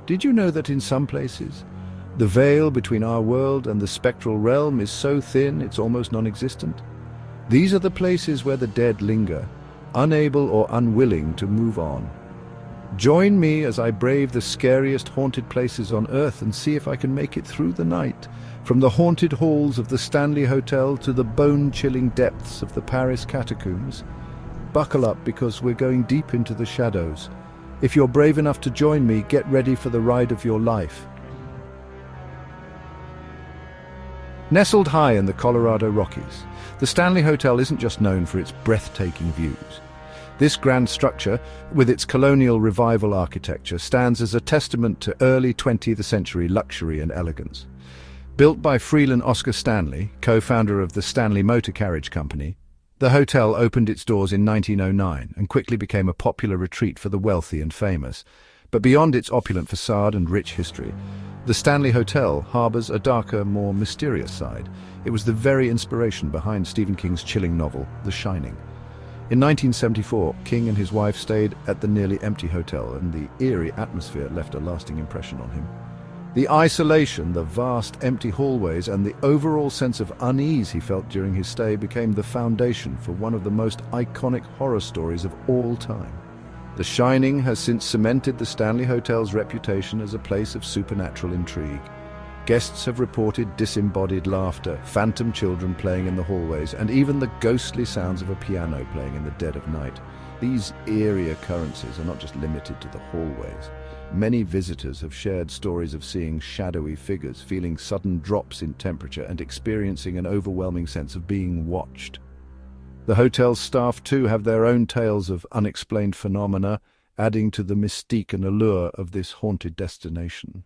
Did you know that in some places, the veil between our world and the spectral realm is so thin it's almost non-existent? These are the places where the dead linger, unable or unwilling to move on. Join me as I brave the scariest haunted places on Earth and see if I can make it through the night, from the haunted halls of the Stanley Hotel to the bone-chilling depths of the Paris Catacombs. Buckle up, because we're going deep into the shadows. If you're brave enough to join me, get ready for the ride of your life. Nestled high in the Colorado Rockies, the Stanley Hotel isn't just known for its breathtaking views. This grand structure, with its colonial revival architecture, stands as a testament to early 20th century luxury and elegance. Built by Freeland Oscar Stanley, co-founder of the Stanley Motor Carriage Company, the hotel opened its doors in 1909 and quickly became a popular retreat for the wealthy and famous. But beyond its opulent facade and rich history, the Stanley Hotel harbors a darker, more mysterious side. It was the very inspiration behind Stephen King's chilling novel, The Shining. In 1974, King and his wife stayed at the nearly empty hotel, and the eerie atmosphere left a lasting impression on him. The isolation, the vast empty hallways, and the overall sense of unease he felt during his stay became the foundation for one of the most iconic horror stories of all time. The Shining has since cemented the Stanley Hotel's reputation as a place of supernatural intrigue. Guests have reported disembodied laughter, phantom children playing in the hallways, and even the ghostly sounds of a piano playing in the dead of night. These eerie occurrences are not just limited to the hallways. Many visitors have shared stories of seeing shadowy figures, feeling sudden drops in temperature, and experiencing an overwhelming sense of being watched. The hotel's staff too have their own tales of unexplained phenomena, adding to the mystique and allure of this haunted destination.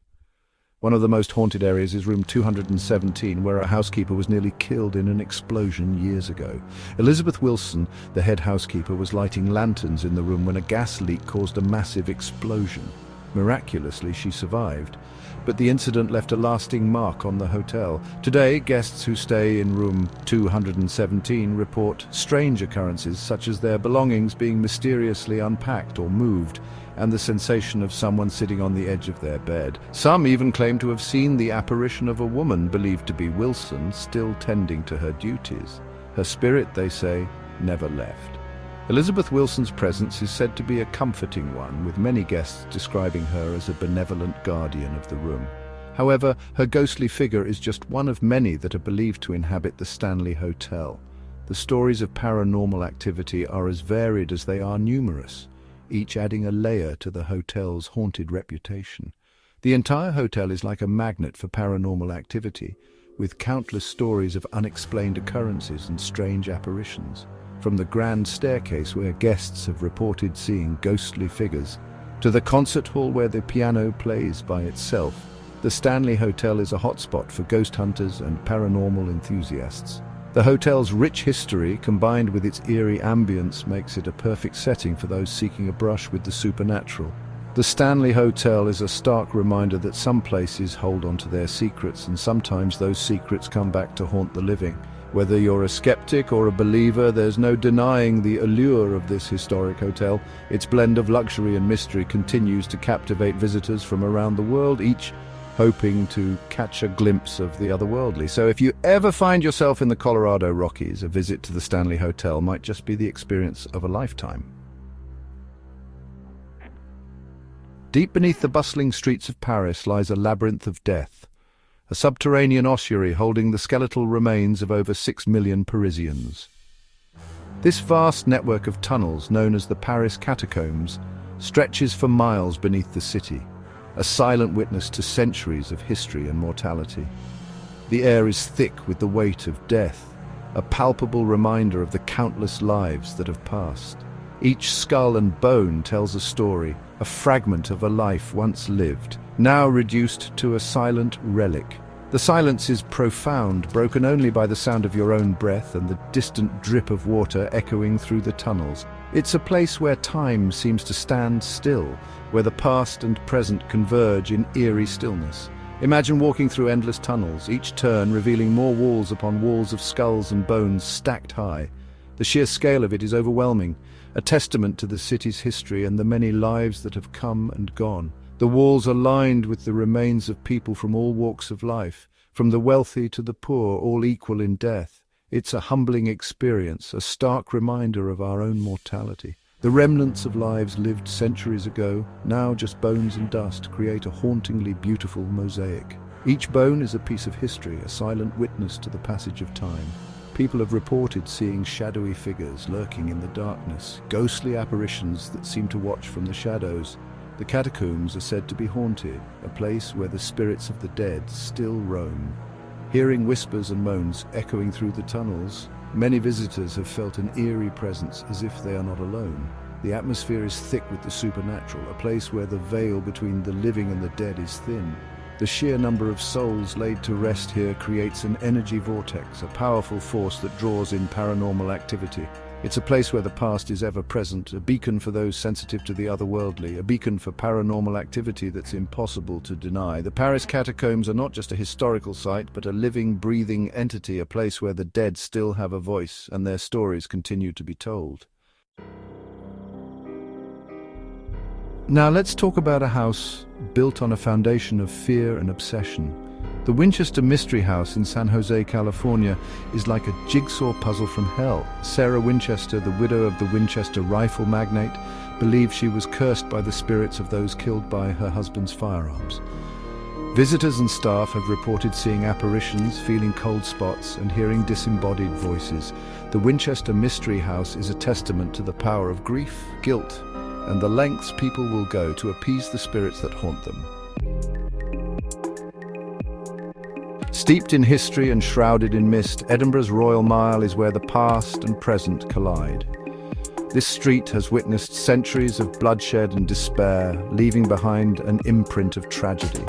One of the most haunted areas is room 217, where a housekeeper was nearly killed in an explosion years ago. Elizabeth Wilson, the head housekeeper, was lighting lanterns in the room when a gas leak caused a massive explosion. Miraculously, she survived, but the incident left a lasting mark on the hotel. Today, guests who stay in room 217 report strange occurrences, such as their belongings being mysteriously unpacked or moved, and the sensation of someone sitting on the edge of their bed. Some even claim to have seen the apparition of a woman believed to be Wilson, still tending to her duties. Her spirit, they say, never left. Elizabeth Wilson's presence is said to be a comforting one, with many guests describing her as a benevolent guardian of the room. However, her ghostly figure is just one of many that are believed to inhabit the Stanley Hotel. The stories of paranormal activity are as varied as they are numerous, each adding a layer to the hotel's haunted reputation. The entire hotel is like a magnet for paranormal activity, with countless stories of unexplained occurrences and strange apparitions. From the grand staircase where guests have reported seeing ghostly figures, to the concert hall where the piano plays by itself, the Stanley Hotel is a hotspot for ghost hunters and paranormal enthusiasts. The hotel's rich history, combined with its eerie ambience, makes it a perfect setting for those seeking a brush with the supernatural. The Stanley Hotel is a stark reminder that some places hold on to their secrets, and sometimes those secrets come back to haunt the living. Whether you're a skeptic or a believer, there's no denying the allure of this historic hotel. Its blend of luxury and mystery continues to captivate visitors from around the world, each hoping to catch a glimpse of the otherworldly. So if you ever find yourself in the Colorado Rockies, a visit to the Stanley Hotel might just be the experience of a lifetime. Deep beneath the bustling streets of Paris lies a labyrinth of death, a subterranean ossuary holding the skeletal remains of over 6 million Parisians. This vast network of tunnels, known as the Paris Catacombs, stretches for miles beneath the city, a silent witness to centuries of history and mortality. The air is thick with the weight of death, a palpable reminder of the countless lives that have passed. Each skull and bone tells a story, a fragment of a life once lived, now reduced to a silent relic. The silence is profound, broken only by the sound of your own breath and the distant drip of water echoing through the tunnels. It's a place where time seems to stand still, where the past and present converge in eerie stillness. Imagine walking through endless tunnels, each turn revealing more walls upon walls of skulls and bones stacked high. The sheer scale of it is overwhelming, a testament to the city's history and the many lives that have come and gone. The walls are lined with the remains of people from all walks of life, from the wealthy to the poor, all equal in death. It's a humbling experience, a stark reminder of our own mortality. The remnants of lives lived centuries ago, now just bones and dust, create a hauntingly beautiful mosaic. Each bone is a piece of history, a silent witness to the passage of time. People have reported seeing shadowy figures lurking in the darkness, ghostly apparitions that seem to watch from the shadows. The catacombs are said to be haunted, a place where the spirits of the dead still roam. Hearing whispers and moans echoing through the tunnels, many visitors have felt an eerie presence as if they are not alone. The atmosphere is thick with the supernatural, a place where the veil between the living and the dead is thin. The sheer number of souls laid to rest here creates an energy vortex, a powerful force that draws in paranormal activity. It's a place where the past is ever present, a beacon for those sensitive to the otherworldly, a beacon for paranormal activity that's impossible to deny. The Paris Catacombs are not just a historical site, but a living, breathing entity, a place where the dead still have a voice and their stories continue to be told. Now let's talk about a house built on a foundation of fear and obsession. The Winchester Mystery House in San Jose, California is like a jigsaw puzzle from hell. Sarah Winchester, the widow of the Winchester rifle magnate, believed she was cursed by the spirits of those killed by her husband's firearms. Visitors and staff have reported seeing apparitions, feeling cold spots, and hearing disembodied voices. The Winchester Mystery House is a testament to the power of grief, guilt, and the lengths people will go to appease the spirits that haunt them. Steeped in history and shrouded in mist, Edinburgh's Royal Mile is where the past and present collide. This street has witnessed centuries of bloodshed and despair, leaving behind an imprint of tragedy.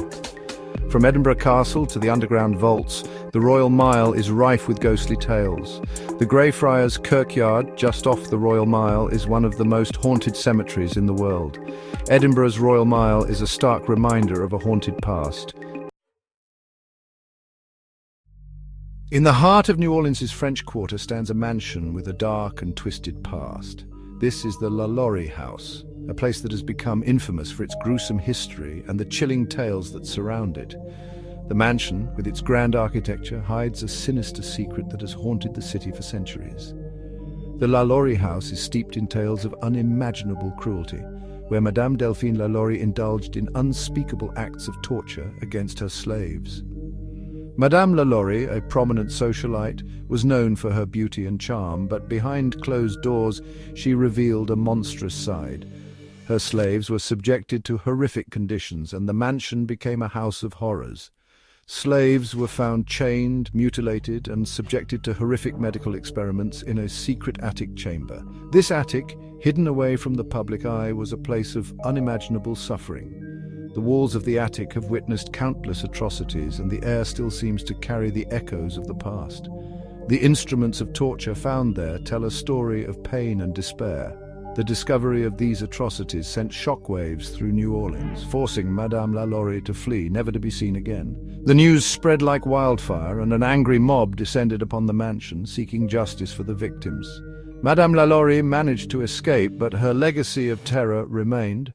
From Edinburgh Castle to the underground vaults, the Royal Mile is rife with ghostly tales. The Greyfriars Kirkyard, just off the Royal Mile, is one of the most haunted cemeteries in the world. Edinburgh's Royal Mile is a stark reminder of a haunted past. In the heart of New Orleans' French Quarter stands a mansion with a dark and twisted past. This is the LaLaurie House, a place that has become infamous for its gruesome history and the chilling tales that surround it. The mansion, with its grand architecture, hides a sinister secret that has haunted the city for centuries. The LaLaurie House is steeped in tales of unimaginable cruelty, where Madame Delphine LaLaurie indulged in unspeakable acts of torture against her slaves. Madame LaLaurie, a prominent socialite, was known for her beauty and charm, but behind closed doors she revealed a monstrous side. Her slaves were subjected to horrific conditions, and the mansion became a house of horrors. Slaves were found chained, mutilated, and subjected to horrific medical experiments in a secret attic chamber. This attic, hidden away from the public eye, was a place of unimaginable suffering. The walls of the attic have witnessed countless atrocities, and the air still seems to carry the echoes of the past. The instruments of torture found there tell a story of pain and despair. The discovery of these atrocities sent shockwaves through New Orleans, forcing Madame LaLaurie to flee, never to be seen again. The news spread like wildfire, and an angry mob descended upon the mansion, seeking justice for the victims. Madame LaLaurie managed to escape, but her legacy of terror remained.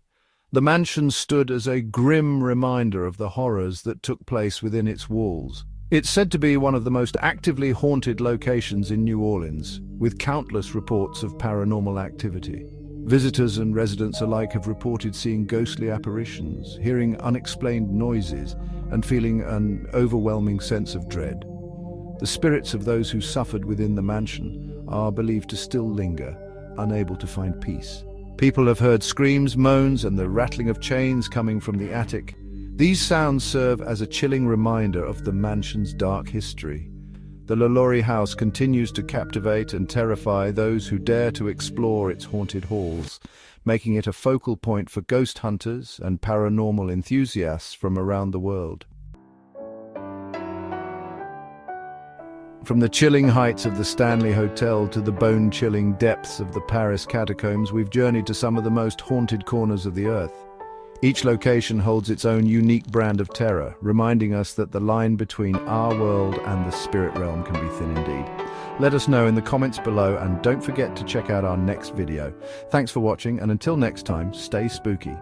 The mansion stood as a grim reminder of the horrors that took place within its walls. It's said to be one of the most actively haunted locations in New Orleans, with countless reports of paranormal activity. Visitors and residents alike have reported seeing ghostly apparitions, hearing unexplained noises, and feeling an overwhelming sense of dread. The spirits of those who suffered within the mansion are believed to still linger, unable to find peace. People have heard screams, moans, and the rattling of chains coming from the attic. These sounds serve as a chilling reminder of the mansion's dark history. The LaLaurie House continues to captivate and terrify those who dare to explore its haunted halls, making it a focal point for ghost hunters and paranormal enthusiasts from around the world. From the chilling heights of the Stanley Hotel to the bone-chilling depths of the Paris Catacombs, we've journeyed to some of the most haunted corners of the earth. Each location holds its own unique brand of terror, reminding us that the line between our world and the spirit realm can be thin indeed. Let us know in the comments below, and don't forget to check out our next video. Thanks for watching, and until next time, stay spooky.